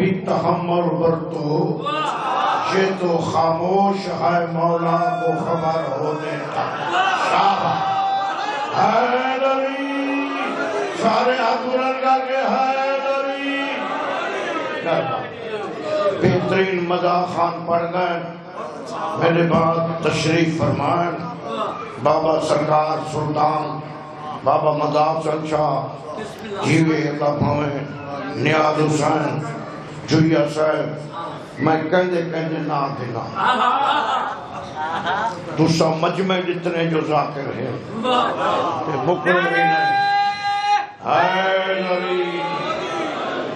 بھی تحمل برتو، یہ تو خاموش ہے مولا کو خبر ہونے تک۔ حیدری، سارے ہاتھ بلند کر کے حیدری۔ بہترین مزاح خان پڑھ گئے، میرے بعد تشریف فرمائیں بابا سرکار سلطان بابا مداح شاہ جیوے اللہ پاویں نیاز حسین جویا صاحب، میں کہندے نہ دینا دوسرا مجمع جتنے جو ذاکر ہیں مکر بھی نہیں۔ حیدری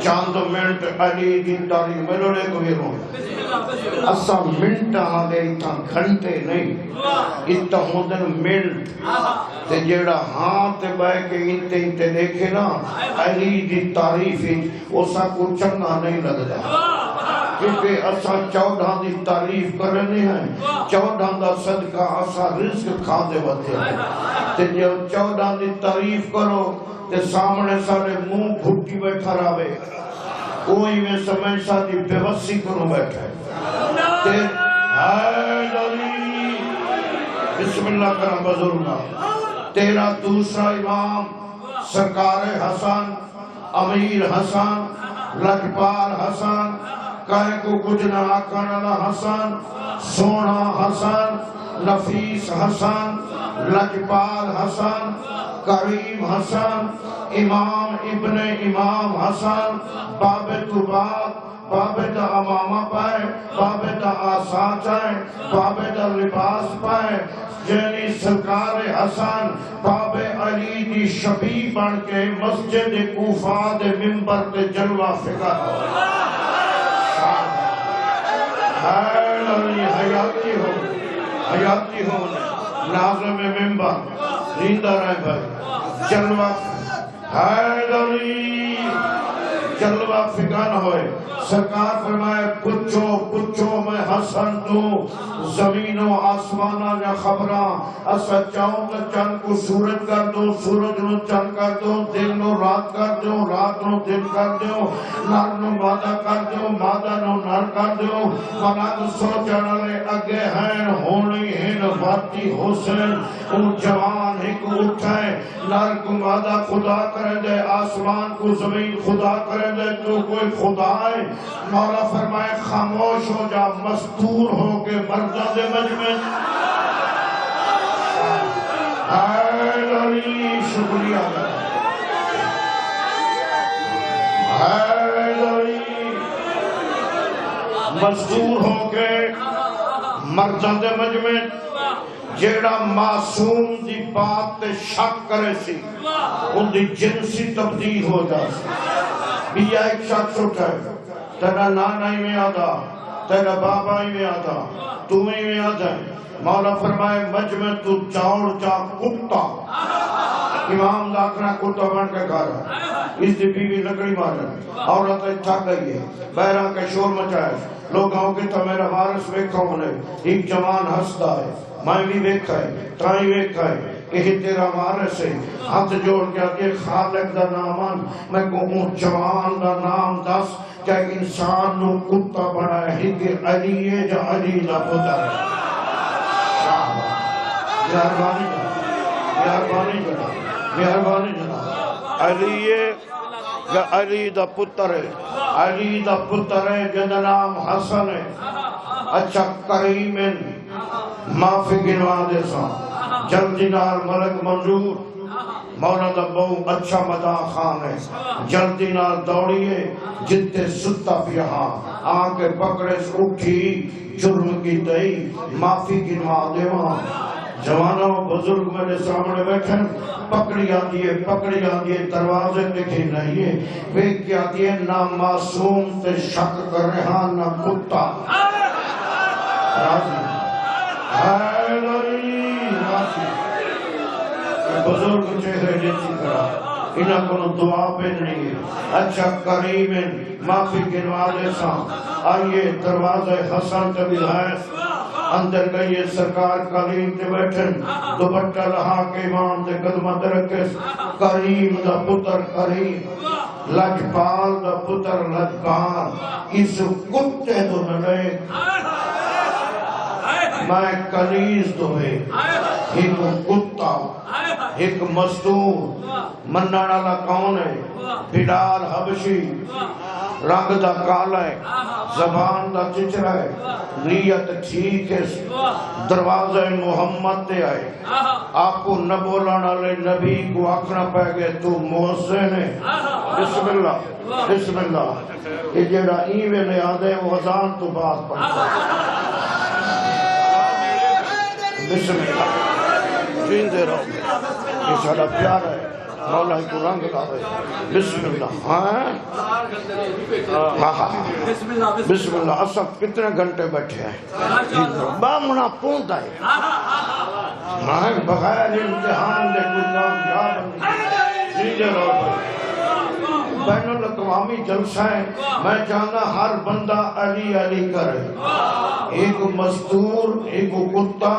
چاند منٹ علی دی تاریخ میں لوڑے کو بھی رون اسا منٹ آدھے اتنا گھنٹے نہیں، اتنا ہوندن منٹ تے جیڑا ہاں تے بے کے انتے دیکھے نا علی دی تعریف اسا کو چنگا نہیں لگ جائے، کیونکہ اسا 14 دی تعریف کرنے ہیں، 14 دا صدقہ اسا رزق کھا دے ہوتے ہیں، تے جب 14 دی تعریف کرو تے سامنے سارے منہ گھٹی بیٹھا راوے، کوئی میں سمجھ ساتھی بے وسی کروں بیٹھا ہے۔ حیدری بسم اللہ کرم بزرگا، تیرا دوسرا امام سرکار حسن، امیر حسن، لجپال حسن، کہے کو کچھ نہ آکھن والا حسن، سونا حسن، نفیس حسن، لجپال حسن، کریم حسن، امام ابن امام حسن، باب تباب، باب دا امامہ پائے، باب دا آسا چائے، باب دا لباس پائے، یعنی سرکار حسن باب علی دی شبیہ بن کے مسجد کوفہ دے ممبر دے جلوہ فکر ہو۔ حیدری حیاتی ہو ناظم ممبر زندہ رہے بھائی، جلوہ حیدری جلوہ فکر ہوئے۔ سرکار فرمائے پچھو میں حسن تو زمین و آسمانہ یا خبران، اسا چاہوں تو چند کو سورج کر دو، سورج نو چند کر دو، دن نو رات کر دو، رات نو دن کر دو، نر نو مادہ کر دو، مادہ نو نر کر دو، ملک سوچن لے اگے ہیں ہونی ہیں واتی حسین، ان جوان ہی کو اٹھائے، نر کو مادہ خدا کرے دے، آسمان کو زمین خدا کرے دے، تو کوئی خدا ہے؟ مولا فرمائے خاموش ہو جا، مستور ہو کے مرزا دے مجمع۔ حیدری شکریہ حیدری مستور ہو کے مرزا دے مجمع، جیڑا معصوم دی بات تے شک کرے سی ان دی جنسی تبدیل ہو جا سی۔ بیا ایک شخص اٹھائے، تیرا نانا ہی میں آدھا، تیرا بابا ہی میں آدھا، تمہیں میں آدھا، مولا فرمائے مجمع تو چاؤڑ چا کتا، امام داکرہ کتا بن کے کھا رہا، اس دی بیوی لکڑی مارا، عورت تھک گئی ہے، بہرہ کے شور مچائے، لوگ آؤں کہ تو میرا وارث ویکھا ہونے، ایک جوان ہستا ہے، میں بھی ویکھا ہے، ترائی ویکھا ہے، کہ تیرا وارث ہے، ہاتھ جوڑ کے آگے خالق دا نامان، میں کہوں جوان دا نام دس، کہ انسان نو کتا بڑا ہے کہ علی ہے جو علی دا پتر ہے۔ مہربانی جنا، مہربانی جنا، علی ہے یا علی دا پتر ہے، علی دا پتر ہے جن نام حسن ہے، اچھا کریم ہے، معافی گنوا دے سا، جلدی نال ملک منظور، مولا دا بہو اچھا مداح خان ہے، جلدی نال دوڑیے جتے ستا پیہاں، آنکھ پکڑے اٹھی جرم کی دئی، معافی گنوا دے وہاں۔ جوانوں بزرگ میرے سامنے بیٹھیں، پکڑی آتی ہے دروازے دیکھے نہیں ہے، وہ کیا دیئے نہ معصوم تے شک کر رہا نہ کتا۔ راضی حیدری راضی بزرگ چہرے جیسی کرا، انہاں کو دعا پہ نہیں ہے، اچھا کریم معافی گنوا دے سا، آئیے دروازے حسن کے بلائے، اندر گئیے سرکار قلیم تے بیٹھن، دوپٹہ لہا کے امام دے قدمہ درکے، کریم دا پتر کریم، لجپال دا پتر لجپال اس کتے تو نلے میں کنیز تو ہے ایک کتا ایک مزدور منن والا کون ہے بلال حبشی رنگ دا کالا ہے زبان دا چچرا ہے نیت ٹھیک ہے دروازہ محمد تے آئے آپ کو نہ بولن والے نبی کو آکھنا پہ گئے تو محسن ہے بسم اللہ بسم اللہ یہ جڑا ایویں نے آدھے وہ اذان تو بعد پڑھتا ہے بسم اللہ جیندے رہو یہ سارا پیار ہے مولا کو رنگ لاوے بسم اللہ ہاں بسم اللہ اصل کتنے گھنٹے بیٹھے ہیں بامنا پوندا ہے ہاں بغیر امتحان دے کوئی کامیاب نہیں جیندے رہو بین الاقوامی جلسہ ہے میں چاہنا ہر بندہ علی علی کرے ایک مزدور ایک کتا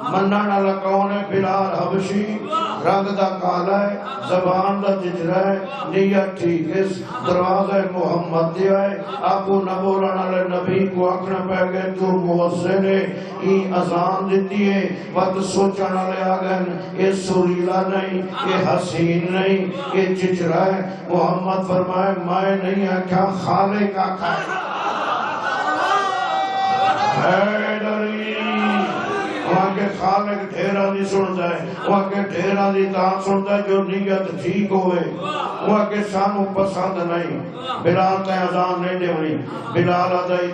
منن والا کون ہے بلال حبشی رنگ دا کالا ہے زبان دا چچرا ہے نیت ٹھیک ہے دروازہ محمد دے آئے آپ کو نہ بولن والے نبی کو آکھنا پہ گئے تو محسن ہے یہ اذان دیتی ہے وقت سوچن والے آ گئے یہ سریلا نہیں یہ حسین نہیں یہ چچرا ہے محمد فرمائے میں نہیں آکھا خالق آکھا حیدری وہاں کے خالق ڈھیرہ نہیں سنتا ہے وہاں کے ڈھیرہ نہیں تاں سنتا ہے جو نیت ٹھیک ہوئے وہاں کے سانوں پسند نہیں بلال تے اذان نہیں دے ہوئی بلال آدھائی